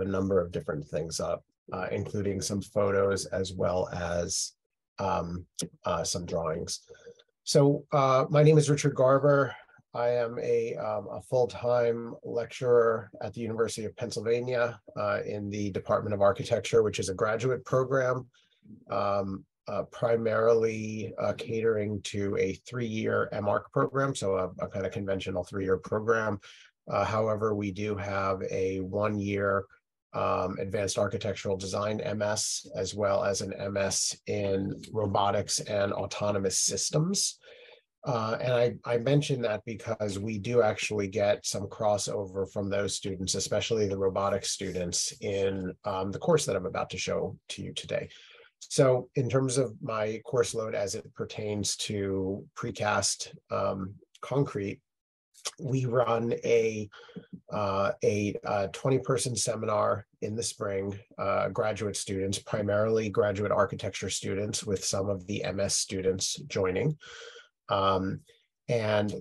a number of different things up, including some photos as well as some drawings. So my name is Richard Garber. I am a full-time lecturer at the University of Pennsylvania in the Department of Architecture, which is a graduate program, primarily catering to a 3-year MArch program, so a kind of conventional 3-year program. However, we do have a 1-year advanced architectural design MS, as well as an MS in robotics and autonomous systems. And I mention that because we do actually get some crossover from those students, especially the robotics students, in the course that I'm about to show to you today. So in terms of my course load as it pertains to precast concrete, we run a 20-person seminar in the spring, graduate students, primarily graduate architecture students, with some of the MS students joining. And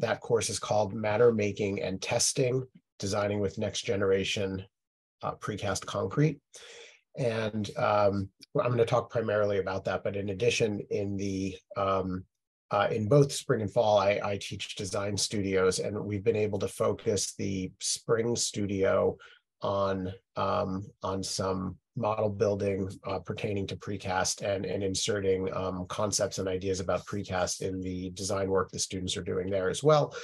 that course is called Matter Making and Testing, Designing with Next Generation Precast Concrete. And I'm going to talk primarily about that, but in addition, in both spring and fall, I teach design studios, and we've been able to focus the spring studio on some model building pertaining to precast and inserting concepts and ideas about precast in the design work the students are doing there as well.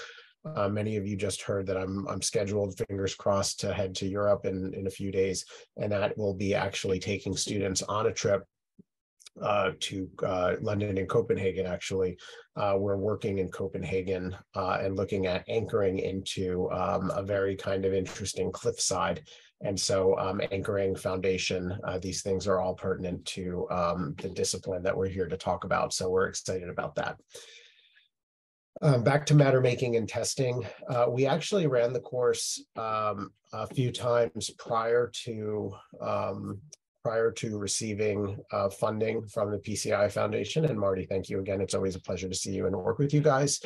Many of you just heard that I'm scheduled, fingers crossed, to head to Europe in a few days, and that will be actually taking students on a trip to London and Copenhagen. Actually, we're working in Copenhagen and looking at anchoring into a very kind of interesting cliffside. And so anchoring, foundation, these things are all pertinent to the discipline that we're here to talk about. So we're excited about that. Back to matter making and testing. We actually ran the course a few times prior to receiving funding from the PCI Foundation. And Marty, thank you again. It's always a pleasure to see you and work with you guys.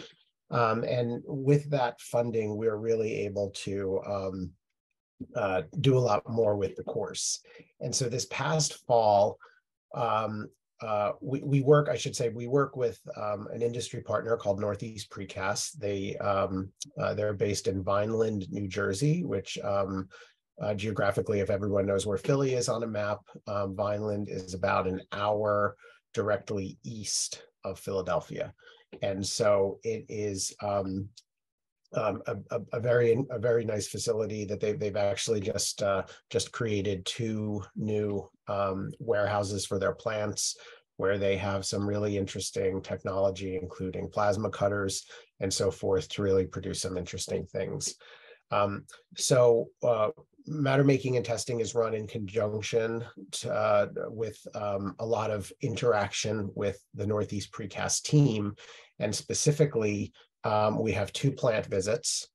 And with that funding, we're really able to do a lot more with the course. And so this past fall, we work, I should say, we work with an industry partner called Northeast Precast. They're based in Vineland, New Jersey, which geographically, if everyone knows where Philly is on a map, Vineland is about an hour directly east of Philadelphia. And so it is a very nice facility that they've actually just created 2 new warehouses for their plants, where they have some really interesting technology, including plasma cutters and so forth, to really produce some interesting things. Matter making and testing is run in conjunction with a lot of interaction with the Northeast Precast team, and specifically, we have 2 plant visits.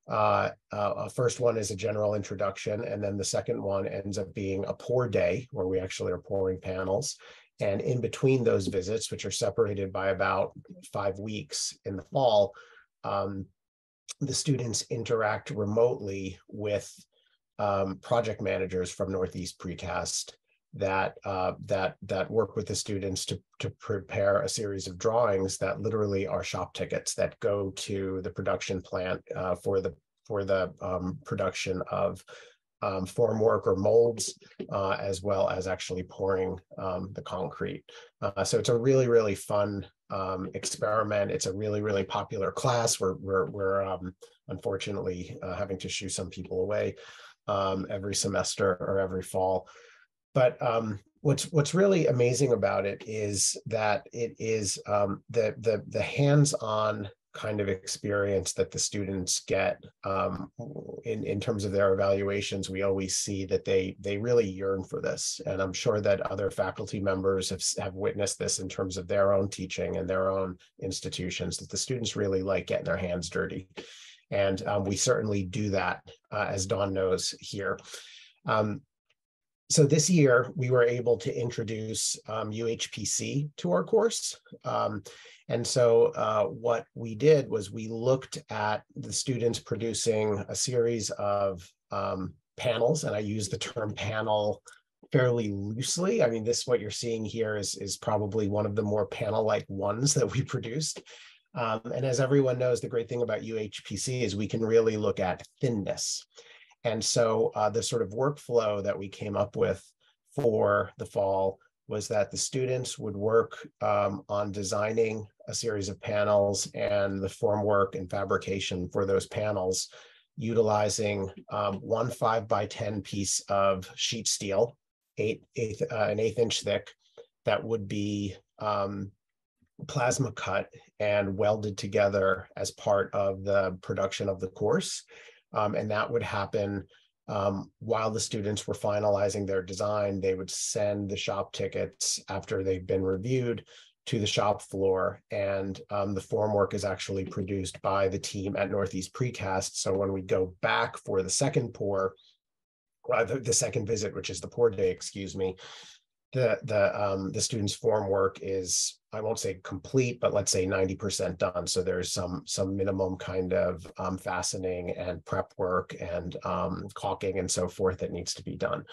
First one is a general introduction, and then the second one ends up being a pour day, where we actually are pouring panels. And in between those visits, which are separated by about 5 weeks in the fall, the students interact remotely with project managers from Northeast Precast that work with the students to prepare a series of drawings that literally are shop tickets that go to the production plant for the production of formwork or molds, as well as actually pouring the concrete. So it's a really, really fun experiment. It's a really, really popular class. We're unfortunately having to shoo some people away every semester or every fall. But what's really amazing about it is that it is the hands-on kind of experience that the students get in terms of their evaluations. We always see that they really yearn for this, and I'm sure that other faculty members have witnessed this in terms of their own teaching and their own institutions, that the students really like getting their hands dirty, and we certainly do that, as Dawn knows here. So this year, we were able to introduce UHPC to our course. And so what we did was we looked at the students producing a series of panels, and I use the term panel fairly loosely. I mean, what you're seeing here is probably one of the more panel-like ones that we produced. And as everyone knows, the great thing about UHPC is we can really look at thinness. And so the sort of workflow that we came up with for the fall was that the students would work on designing a series of panels and the formwork and fabrication for those panels, utilizing one 5x10 piece of sheet steel, an 1/8 inch thick, that would be plasma cut and welded together as part of the production of the course. And that would happen while the students were finalizing their design. They would send the shop tickets after they've been reviewed to the shop floor, and the formwork is actually produced by the team at Northeast Precast. So when we go back for the second pour, the second visit, which is the pour day, excuse me, the students' formwork is, I won't say complete, but let's say 90% done. So there's some minimum kind of fastening and prep work and caulking and so forth that needs to be done.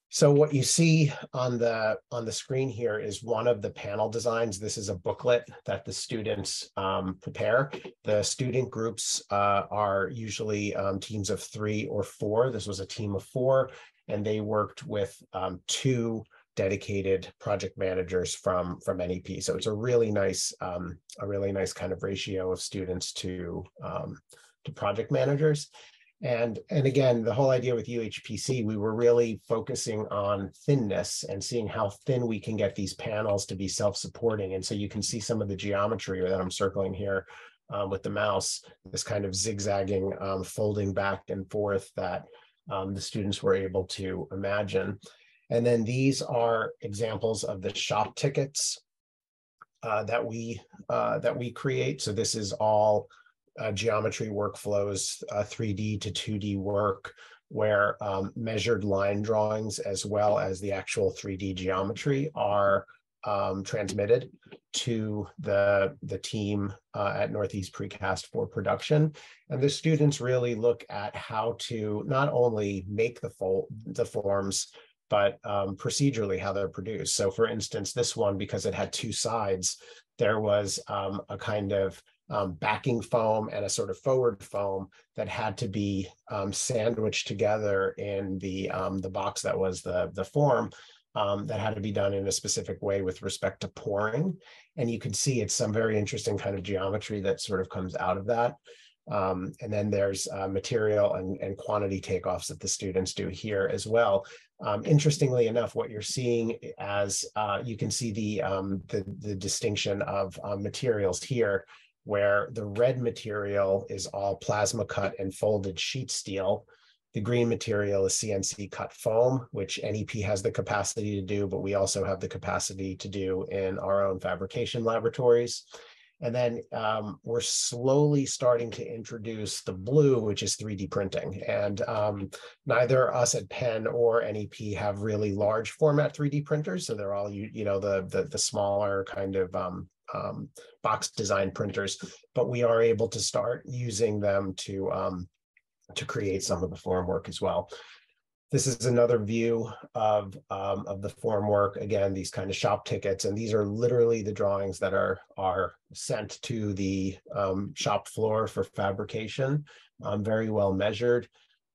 So what you see on the screen here is one of the panel designs. This is a booklet that the students prepare. The student groups are usually teams of 3 or 4. This was a team of 4, and they worked with 2 dedicated project managers from NEP. So it's a really nice kind of ratio of students to project managers. And again, the whole idea with UHPC, we were really focusing on thinness and seeing how thin we can get these panels to be self-supporting. And so you can see some of the geometry that I'm circling here with the mouse, this kind of zigzagging, folding back and forth that the students were able to imagine. And then these are examples of the shop tickets that we create. So this is all geometry workflows, 3D to 2D work, where measured line drawings as well as the actual 3D geometry are transmitted to the team at Northeast Precast for production. And the students really look at how to not only make the forms, but procedurally how they're produced. So for instance, this one, because it had 2 sides, there was a kind of backing foam and a sort of forward foam that had to be sandwiched together in the box that was the form, that had to be done in a specific way with respect to pouring. And you can see it's some very interesting kind of geometry that sort of comes out of that. And then there's material and quantity takeoffs that the students do here as well. Interestingly enough, what you're seeing as you can see the distinction of materials here, where the red material is all plasma cut and folded sheet steel. The green material is CNC cut foam, which NEP has the capacity to do, but we also have the capacity to do in our own fabrication laboratories. And then we're slowly starting to introduce the blue, which is 3D printing. And neither us at Penn or NEP have really large format 3D printers. So they're all, the smaller kind of box design printers, but we are able to start using them to create some of the formwork as well. This is another view of the formwork. Again, these kind of shop tickets, and these are literally the drawings that are sent to the shop floor for fabrication, very well measured,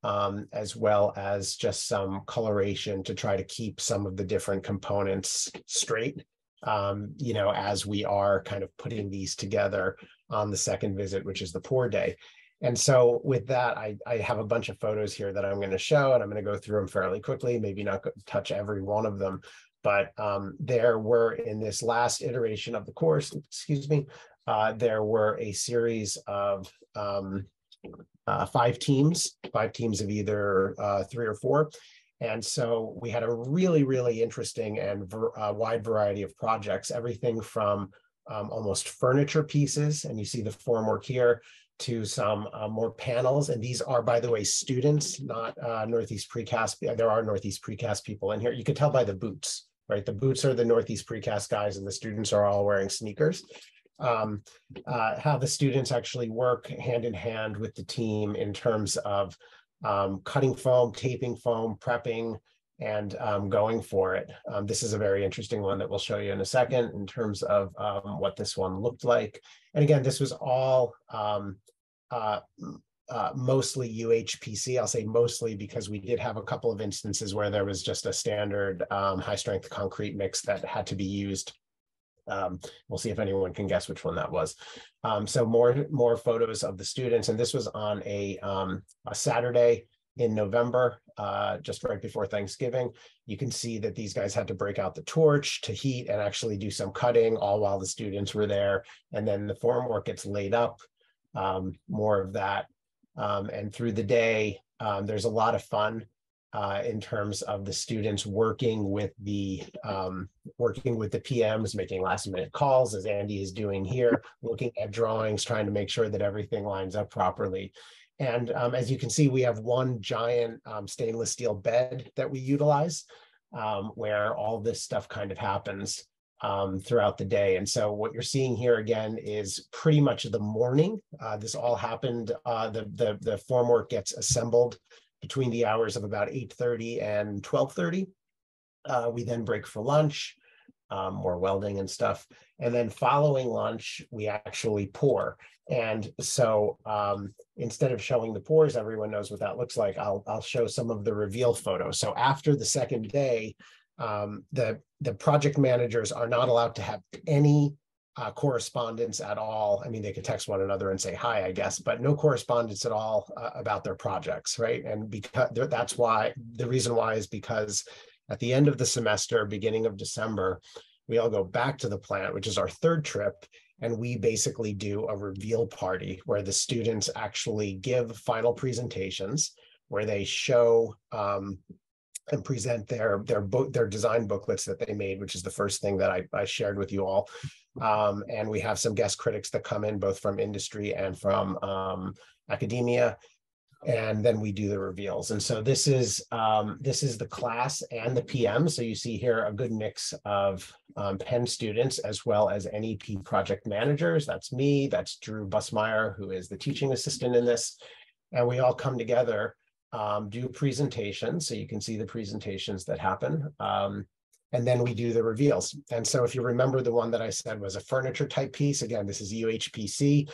as well as just some coloration to try to keep some of the different components straight, as we are kind of putting these together on the second visit, which is the pour day. And so with that, I have a bunch of photos here that I'm going to show, and I'm going to go through them fairly quickly, maybe not touch every one of them. But there were, in this last iteration of the course, there were a series of 5 teams of either 3 or 4. And so we had a really, really interesting and wide variety of projects, everything from almost furniture pieces, and you see the formwork here, to some more panels. And these are, by the way, students, not Northeast Precast. There are Northeast Precast people in here. You could tell by the boots, right? The boots are the Northeast Precast guys, and the students are all wearing sneakers. How the students actually work hand in hand with the team in terms of cutting foam, taping foam, prepping, and going for it. This is a very interesting one that we'll show you in a second in terms of what this one looked like. And again, this was all mostly UHPC. I'll say mostly because we did have a couple of instances where there was just a standard high strength concrete mix that had to be used. We'll see if anyone can guess which one that was. So more photos of the students, and this was on a Saturday in November, just right before Thanksgiving. You can see that these guys had to break out the torch to heat and actually do some cutting, all while the students were there. And then the formwork gets laid up, more of that. And through the day, there's a lot of fun in terms of the students working with the PMs, making last minute calls, as Andy is doing here, looking at drawings, trying to make sure that everything lines up properly. And as you can see, we have one giant stainless steel bed that we utilize, where all this stuff kind of happens throughout the day. And so what you're seeing here again is pretty much the morning. This all happened, the formwork gets assembled between the hours of about 8:30 and 12:30. We then break for lunch, more welding and stuff. And then following lunch, we actually pour. And so instead of showing the pours, everyone knows what that looks like. I'll show some of the reveal photos. So after the second day, the project managers are not allowed to have any correspondence at all. I mean, they could text one another and say hi, I guess, but no correspondence at all about their projects, right? And because that's why, the reason why is because at the end of the semester, beginning of December, we all go back to the plant, which is our third trip, and we basically do a reveal party where the students actually give final presentations where they show and present their design booklets that they made, which is the first thing that I shared with you all. And we have some guest critics that come in both from industry and from academia. And then we do the reveals. And so this is the class and the PM. So you see here a good mix of Penn students as well as NEP project managers. That's me, that's Drew Busmeyer, who is the teaching assistant in this. And we all come together, do presentations. So you can see the presentations that happen. And then we do the reveals. And so if you remember, the one that I said was a furniture type piece, again, this is UHPC.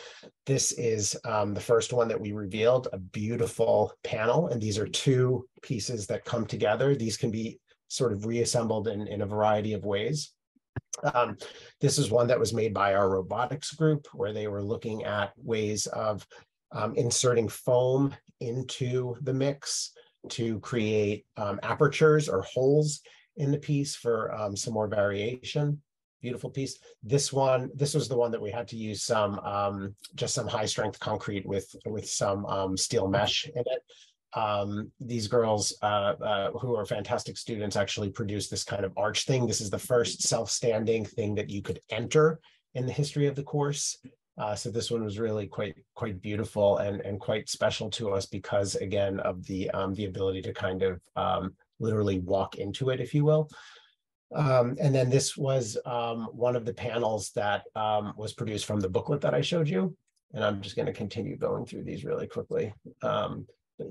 This is the first one that we revealed, a beautiful panel. And these are two pieces that come together. These can be sort of reassembled in a variety of ways. This is one that was made by our robotics group, where they were looking at ways of inserting foam into the mix to create apertures or holes in the piece for some more variation. Beautiful piece. This was the one that we had to use some just some high strength concrete with some steel mesh in it. These girls who are fantastic students actually produced this kind of arch thing. This is the first self-standing thing that you could enter in the history of the course. So this one was really quite beautiful and quite special to us because, again, of the ability to kind of literally walk into it, if you will. And then this was one of the panels that was produced from the booklet that I showed you. And I'm just going to continue going through these really quickly.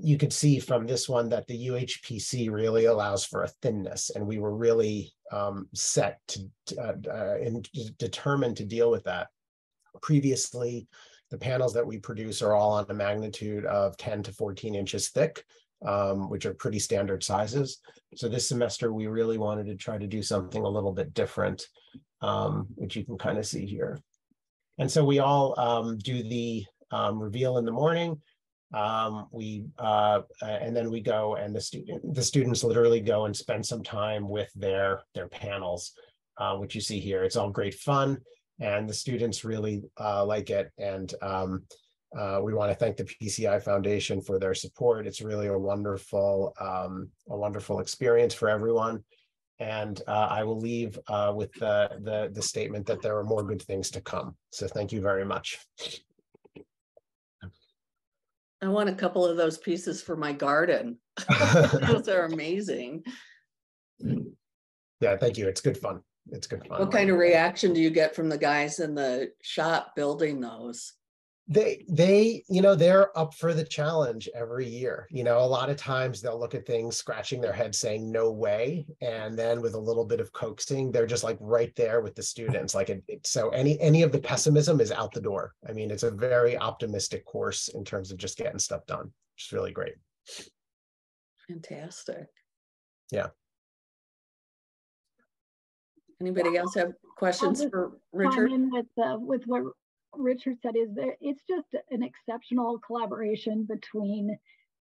You could see from this one that the UHPC really allows for a thinness, and we were really set to and determined to deal with that. Previously, the panels that we produce are all on a magnitude of 10 to 14 inches thick, which are pretty standard sizes. So this semester, we really wanted to try to do something a little bit different, which you can kind of see here. And so we all do the reveal in the morning. And then we go, and the students literally go and spend some time with their panels, which you see here. It's all great fun, and the students really like it. And we want to thank the PCI Foundation for their support. It's really a wonderful experience for everyone. And I will leave with the statement that there are more good things to come. So thank you very much. I want a couple of those pieces for my garden. Those are amazing. Yeah, thank you. It's good fun. It's good fun. What kind of reaction do you get from the guys in the shop building those? they're up for the challenge every year. A lot of times they'll look at things scratching their head saying no way, and then with a little bit of coaxing they're just like right there with the students. Like so any of the pessimism is out the door. I mean, it's a very optimistic course in terms of just getting stuff done, which is really great. Fantastic. Yeah. Anybody else have questions for Richard? With what Richard said, is that it's just an exceptional collaboration between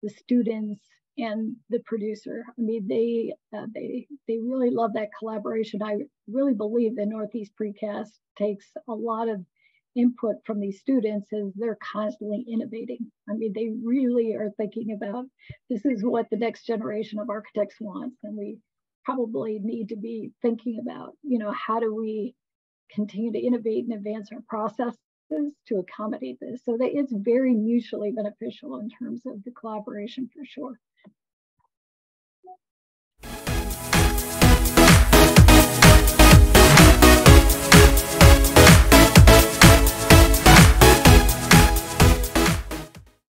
the students and the producer. I mean, they really love that collaboration. I really believe that Northeast Precast takes a lot of input from these students as they're constantly innovating. I mean, they really are thinking about, this is what the next generation of architects wants, and we probably need to be thinking about, how do we continue to innovate and advance our processes to accommodate this. So that it's very mutually beneficial in terms of the collaboration, for sure.